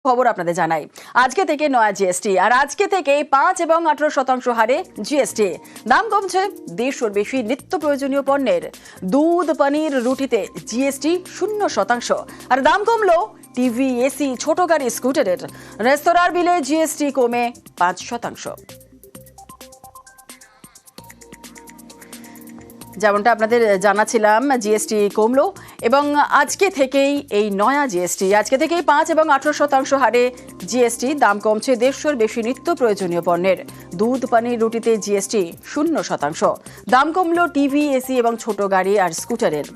খবর আপনাদের জানাই। আজকে থেকে নয়া জিএসটি, আর আজকে থেকে 5 এবং 18% হারে জিএসটি। দাম কমছে দেড়শোর বেশি নিত্য প্রয়োজনীয় পণ্যের। দুধ, পনির, রুটিতে জিএসটি 0%। আর দাম কমলো টিভি, এসি, ছোট গাড়ি, স্কুটারের। রেস্তোরাঁর বিলে জিএসটি কমে 5%। যেমনটা আপনাদের জানাচ্ছিলাম, জিএসটি কমলো এবং আজকে থেকেই এই নয়া জিএসটি, আজকে থেকেই 5 এবং 18% হারে জিএসটি। দাম কমছে দেড়শোর বেশি নিত্য প্রয়োজনীয় পণ্যের। দুধ, পানির, রুটিতে জিএসটি 0%। দাম কমলো টিভি, এসি এবং ছোট গাড়ি আর স্কুটারের।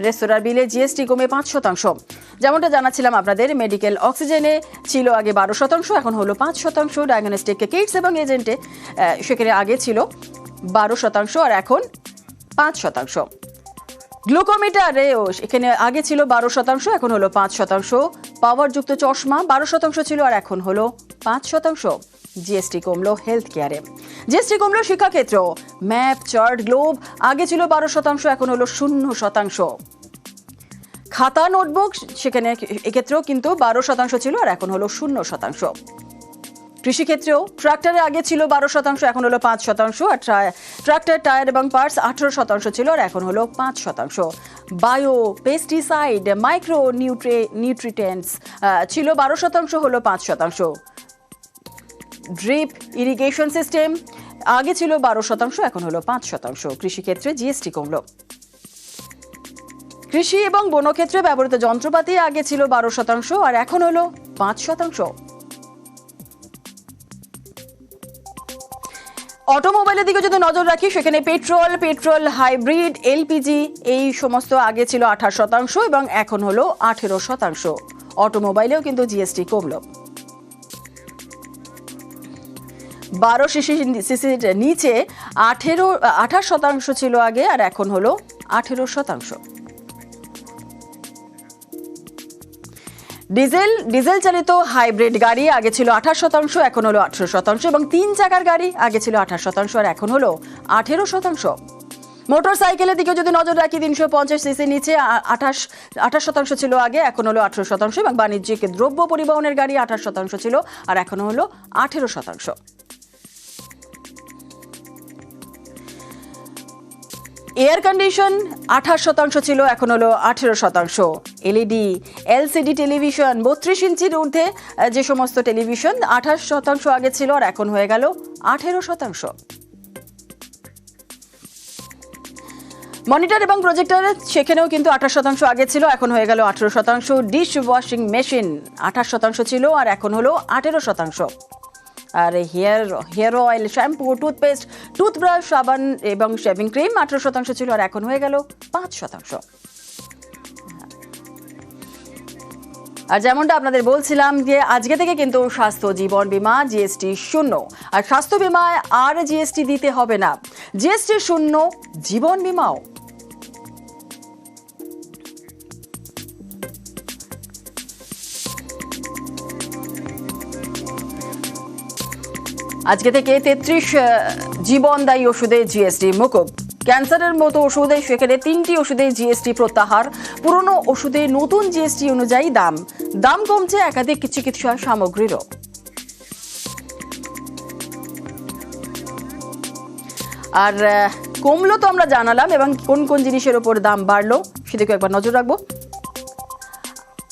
রেস্তোরাঁর বিলে জিএসটি কমে 5%। যেমনটা জানাচ্ছিলাম আপনাদের, মেডিকেল অক্সিজেনে ছিল আগে 12%, এখন হলো 5%। ডায়াগনস্টিক কিটস এবং এজেন্টে সেখানে আগে ছিল 12% আর এখন 5%। গ্লুকোমিটারেও এখানে আগে ছিল 12%, এখন হলো 5%। পাওয়ারযুক্ত চশমা 12% ছিল আর এখন হলো 5%। জিএসটি কমলো হেলথ কেয়ারে। জিএসটি কমলো শিক্ষাক্ষেত্র। ম্যাপ, চার্ট, গ্লোব আগে ছিল 12%, এখন হলো 0%। খাতা, নোটবুক সেখানে এক্ষেত্রেও কিন্তু 12% ছিল আর এখন হলো 0%। কৃষিক্ষেত্রেও ট্রাক্টরে আগে ছিল 12%, এখন হলো 5%। আর ট্রাক্টর, টায়ার এবং পার্টস 18% ছিল আর এখন হলো 5%। বায়ো, পেস্টিসাইড, মাইক্রো নিউট্রিয়েন্টস ছিল 12%, হলো 5%। ড্রিপ ইরিগেশন সিস্টেম আগে ছিল 12%, এখন হলো 5%। কৃষিক্ষেত্রে জিএসটি কমলো। কৃষি এবং বনক্ষেত্রে ব্যবহৃত যন্ত্রপাতি আগে ছিল 12% আর এখন হলো 5%। অটোমোবাইলের দিকে যদি নজর রাখি, সেখানে পেট্রোল, হাইব্রিড, এলপিজি এই সমস্ত আগে ছিল 28% এবং এখন হলো 18%। অটোমোবাইলেও কিন্তু জিএসটি কমলো। 12 সিসির নিচে 28% ছিল আগে আর এখন হলো 18%। ডিজেল চালিত হাইব্রিড গাড়ি আগে ছিল 28%, এখন হলো 18%। এবং 3 চাকার গাড়ি আগে ছিল 28% আর এখন হলো 18%। মোটর সাইকেলের দিকে যদি নজর রাখি, 350 সিসির নিচে 28% ছিল আগে, এখন হলো 18%। এবং বাণিজ্যিক দ্রব্য পরিবহনের গাড়ি 28% ছিল আর এখন হলো 18%। এয়ার কন্ডিশন 28% ছিল, এখন হলো 18%। এলইডি, এলসিডি টেলিভিশন 32 ইঞ্চির ঊর্ধ্বে যে সমস্ত টেলিভিশন 28% আগে ছিল আর এখন হয়ে গেল 18%। মনিটর এবং প্রজেক্টর সেখানেও কিন্তু 28% আগে ছিল, এখন হয়ে গেল 18%। ডিশ ওয়াশিং মেশিন 28% ছিল আর এখন হলো 18%। আর hair oil, shampoo, toothpaste, toothbrush, সাবান এবং শেভিং ক্রিম 18% ছিল আর এখন হয়ে গেল 5%। আর যেমনটা আপনাদের বলছিলাম যে আজকে থেকে কিন্তু স্বাস্থ্য জীবন বীমা জিএসটি 0, আর স্বাস্থ্য বীমায় আর জিএসটি দিতে হবে না। জিএসটি 0 জীবন বীমাও। আজকে থেকে 33 জীবনদায়ী ওষুধে জিএসটি মকুব। ক্যান্সারের মতো ওষুধে সেখানে 3টি ওষুধে জিএসটি প্রত্যাহার। পুরনো ওষুধে নতুন জিএসটি অনুযায়ী দাম কমছে একাধিক চিকিৎসা সামগ্রীরও। আর কমলো তো আমরা জানালাম, এবং কোন কোন জিনিসের ওপর দাম বাড়লো সেদিকে একবার নজর রাখবো।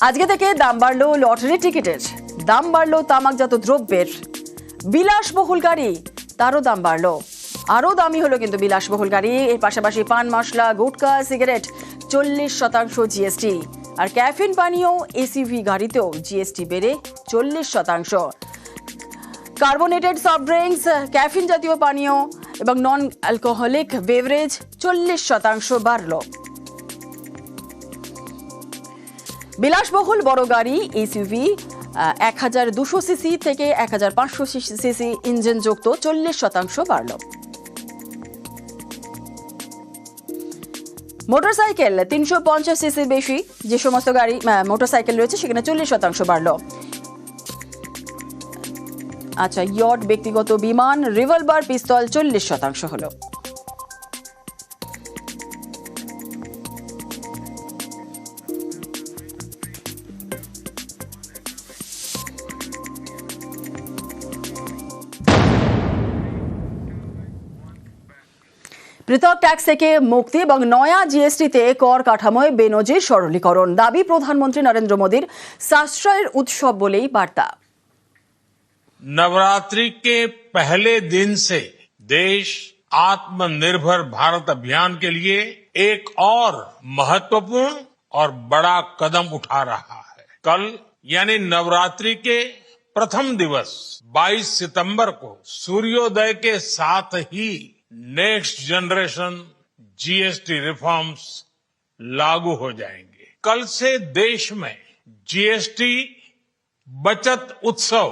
আজকে থেকে দাম বাড়লো লটারি টিকিটের, দাম বাড়লো তামাকজাত দ্রব্যের, বিলাসবহুল গাড়ি তারও দাম বাড়লো। আরও দামি হলো কিন্তু বিলাসবহুল গাড়ি। এর পাশাপাশি পান মশলা, গুটখা, সিগারেট 40% জিএসটি। আর ক্যাফিন পানীয়, এসইভি গাড়িতেও জিএসটি বেড়ে 40%। কার্বোনেটেড সফট ড্রিঙ্কস, ক্যাফিন জাতীয় পানীয় এবং নন অ্যালকোহলিক বেভারেজ 40% বাড়লো। বিলাসবহুল বড় গাড়ি, এসইভি 1200 সিসি থেকে 1500 সিসি ইঞ্জিন যুক্ত 40% বাড়ল। মোটরসাইকেল 350 সিসি বেশি যে সমস্ত গাড়ি মোটরসাইকেল রয়েছে সেখানে 40% বাড়ল। আচ্ছা, ইয়ট, ব্যক্তিগত বিমান, রিভলভার, পিস্তল 40% হলো। পৃথক ট্যাক্স থেকে মুক্তি এবং নয়া জিএসটিতে কর কাঠামোয় বেনজির সরলীকরণ দাবি প্রধানমন্ত্রী নরেন্দ্র মোদীর সাশ্রয়ের উৎসব বলেই বার্তা। नवरात्रि के पहले दिन से देश आत्मनिर्भर भारत अभियान के लिए एक और महत्वपूर्ण और बड़ा कदम उठा रहा है। कल यानी नवरात्रि के प्रथम दिवस 22 सितंबर को सूर्योदय के साथ ही नेक्स्ट जनरेशन जीएसटी रिफॉर्म्स लागू हो जाएंगे। कल से देश में जीएसटी बचत उत्सव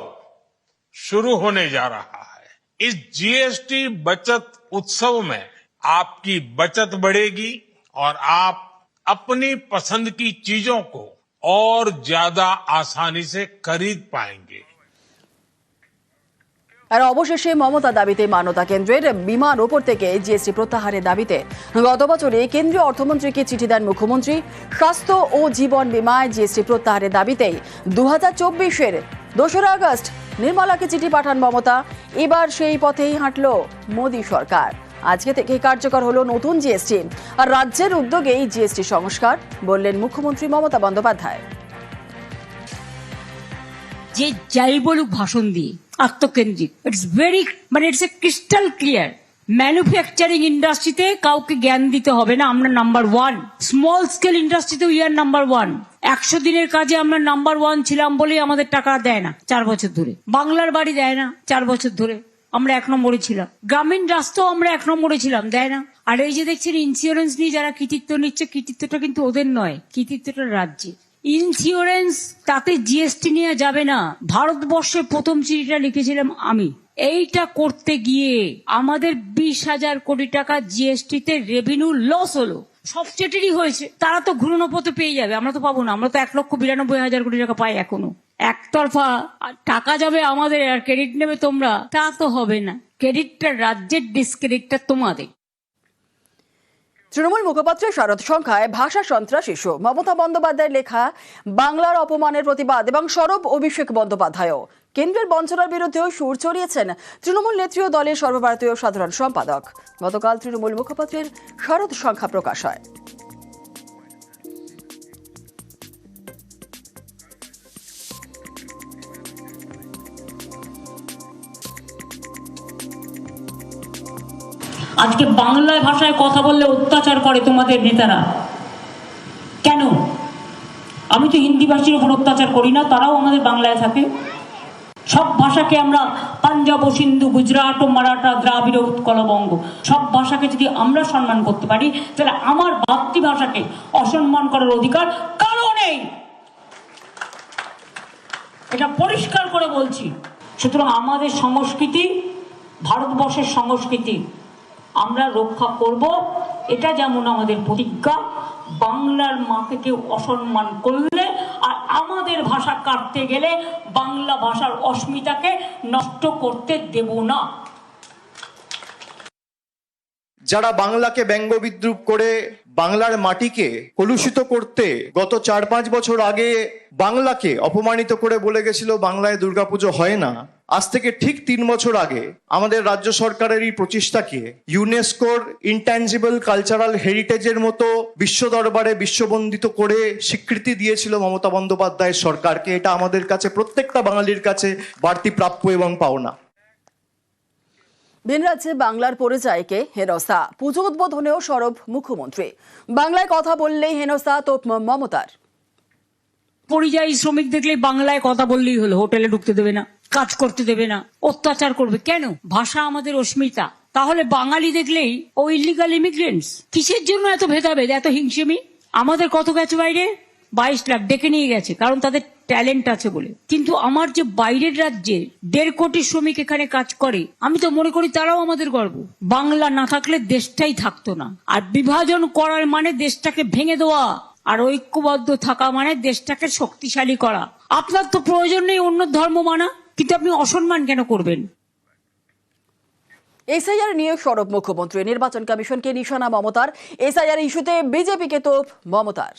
शुरू होने जा रहा है। इस जीएसटी बचत उत्सव में आपकी बचत बढ़ेगी और आप अपनी पसंद की चीजों को और ज्यादा आसानी से खरीद पाएंगे। আর অবশেষে মমতা দাবিতে মান্যতা কেন্দ্রের বিমান ওপর থেকে জিএসটি প্রত্যাহারের দাবিতে গত বছরে কেন্দ্রীয় অর্থমন্ত্রীকে চিঠি দেন মুখ্যমন্ত্রী। স্বাস্থ্য ও জীবন বীমায় জিএসটি প্রত্যাহারের দাবিতেই 2024-এর 2 আগস্ট নির্মলাকে চিঠি পাঠান মমতা। এবার সেই পথেই হাঁটল মোদী সরকার। আজকে থেকে কার্যকর হলো নতুন জিএসটি আর রাজ্যের উদ্যোগেই জিএসটি সংস্কার, বললেন মুখ্যমন্ত্রী মমতা বন্দ্যোপাধ্যায়। যে যাই বলুক ভাষণ দিয়ে আত্মকেন্দ্রিক, it's very it's a crystal clear. Manufacturing ইন্ডাস্ট্রিতে কাউকে জ্ঞান দিতে হবে না, আমরা নাম্বার 1। স্মল স্কেল ইন্ডাস্ট্রিতে উই আর নাম্বার 1। 100 দিনের কাজে আমরা নাম্বার 1 ছিলাম বলেই আমাদের টাকা দেয় না 4 বছর ধরে। বাংলার বাড়ি দেয় না 4 বছর ধরে, আমরা 1 নম্বরে ছিলাম। গ্রামীণ রাস্তাও আমরা 1 নম্বরে ছিলাম, দেয় না। আর এই যে দেখছেন ইন্স্যুরেন্স নিয়ে যারা কৃতিত্ব নিচ্ছে, কৃতিত্বটা কিন্তু ওদের নয়, কৃতিত্বটা রাজ্যের। ইন্স্যুরেন্স তাতে জিএসটি নিয়ে যাবে না। ভারতবর্ষে প্রথম চিঠিটা লিখেছিলাম আমি। এইটা করতে গিয়ে আমাদের 20,000 কোটি টাকা জিএসটিতে রেভিনিউ লস হলো। সব স্টেটেরই হয়েছে, তারা তো ঘূর্ণপথে পেয়ে যাবে, আমরা তো পাবো না। আমরা তো 1,92,000 কোটি টাকা পাই এখনো। একতরফা টাকা যাবে আমাদের আর ক্রেডিট নেবে তোমরা, তা তো হবে না। ক্রেডিটটা রাজ্যের, ডিসক্রেডিটটা তোমাদের। তৃণমূল মুখপাত্র শরৎ সংখ্যায় ভাষা সন্ত্রাস ইস্যু, মমতা বন্দ্যোপাধ্যায়ের লেখা বাংলার অপমানের প্রতিবাদ এবং সরব অভিষেক বন্দ্যোপাধ্যায়ও কেন্দ্রের বঞ্চনার বিরুদ্ধেও সুর চড়িয়েছেন তৃণমূল নেত্রী ও দলের সর্বভারতীয় সাধারণ সম্পাদক। গতকাল তৃণমূল মুখপাত্রের শরৎ সংখ্যা প্রকাশ হয়। আজকে বাংলা ভাষায় কথা বললে অত্যাচার করে তোমাদের নেতারা। কেন? আমি তো হিন্দি ভাষীর উপর অত্যাচার করি না, তারাও আমাদের বাংলায় থাকে। সব ভাষাকে আমরা পাঞ্জাব ও সিন্ধু, গুজরাট ও মারাঠা, দ্রাবিড় উৎকল বঙ্গ, সব ভাষাকে যদি আমরা সম্মান করতে পারি, তাহলে আমার মাতৃভাষাকে অসম্মান করার অধিকার কারো নেই। এটা পরিষ্কার করে বলছি। সুতরাং আমাদের সংস্কৃতি, ভারতবর্ষের সংস্কৃতি আমরা রক্ষা করব, এটা যেমন আমাদের প্রতিজ্ঞা। বাংলার মাকে কেউ অসম্মান করলে আর আমাদের ভাষা কাটতে গেলে বাংলা ভাষার অস্মিতাকে নষ্ট করতে দেব না। যারা বাংলাকে ব্যঙ্গ বিদ্রুপ করে বাংলার মাটিকে কলুষিত করতে গত 4-5 বছর আগে বাংলাকে অপমানিত করে বলে গেছিল বাংলায় দুর্গাপুজো হয় না, আজ থেকে ঠিক 3 বছর আগে আমাদের রাজ্য সরকারের এই প্রচেষ্টাকে ইউনেস্কোর ইনট্যাঞ্জিবল কালচারাল হেরিটেজের মতো বিশ্ব দরবারে বিশ্ববন্দিত করে স্বীকৃতি দিয়েছিল মমতা বন্দ্যোপাধ্যায়ের সরকারকে। এটা আমাদের কাছে, প্রত্যেকটা বাঙালির কাছে বাড়তি প্রাপ্য এবং পাওনা। ভিন রাজ্যে বাংলার পরিচয়কে হেনস্থা, পুজো উদ্বোধনেও সরব মুখ্যমন্ত্রী। বাংলায় কথা বললেই হেনস্থা তোপ মমতার। পরিযায়ী শ্রমিক দেখলে বাংলায় কথা বললেই হলো, হোটেলে ঢুকতে দেবে না, কাজ করতে দেবে না, অত্যাচার করবে। কেন? ভাষা আমাদের অস্মিতা। তাহলে বাঙালি দেখলেই ও ইলিগাল ইমিগ্রেন্টস। কিসের জন্য এত ভেদাভেদ, এত হিংসেমি? আমাদের কত গেছে বাইরে? 22 লাখ ডেকে নিয়ে গেছে, কারণ তাদের ট্যালেন্ট আছে বলে। কিন্তু আমার যে বাইরের রাজ্যে 1.5 কোটি শ্রমিক এখানে কাজ করে, আমি তো মনে করি তারাও আমাদের গর্ব। বাংলা না থাকলে দেশটাই থাকতো না। আর বিভাজন করার মানে দেশটাকে ভেঙে দেওয়া, আর ঐক্যবদ্ধ থাকা মানে দেশটাকে শক্তিশালী করা। আপনার তো প্রয়োজন নেই অন্য ধর্ম মানা, কিন্তু আপনি অসম্মান কেন করবেন? এসআইআর নিয়ে সরব মুখ্যমন্ত্রী। নির্বাচন কমিশনকে নিশানা মমতার। এসআইআর ইস্যুতে বিজেপিকে তোপ মমতার।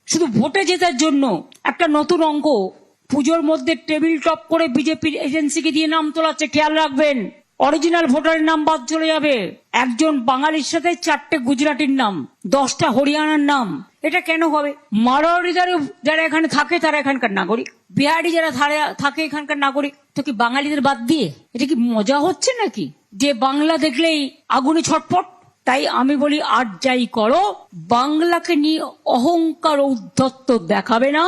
শুধু ভোটে জেতার জন্য একটা নতুন অঙ্ক পুজোর মধ্যে টেবিল টপ করে বিজেপির এজেন্সিকে দিয়ে নাম তোলাচ্ছে, খেয়াল রাখবেন। অরিজিনাল ভোটারের নাম বাদ চলে যাবে। একজন বাঙালির সাথে 4টে গুজরাটির নাম, 10টা হরিয়ানার নাম। এটা কেন হবে? মারোয়ারি যারা এখানে থাকে তারা এখানকার নাগরিক, বিহারি যারা থাকে এখানকার নাগরিক। তো কি বাঙালিদের বাদ দিয়ে এটা কি মজা হচ্ছে নাকি, যে বাংলা দেখলেই আগুনে ছটফট? তাই আমি বলি, আর যাই করো, বাংলাকে নিয়ে অহংকার ঔদ্ধত্য দেখাবে না,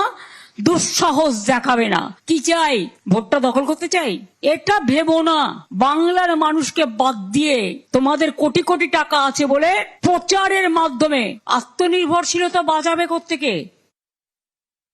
দুঃসাহস দেখাবে না। কি চাই? ভোটটা দখল করতে চাই? এটা ভেবো না। বাংলার মানুষকে বাদ দিয়ে তোমাদের কোটি কোটি টাকা আছে বলে প্রচারের মাধ্যমে আত্মনির্ভরশীলতা বাঁচাবে কোত্থেকে?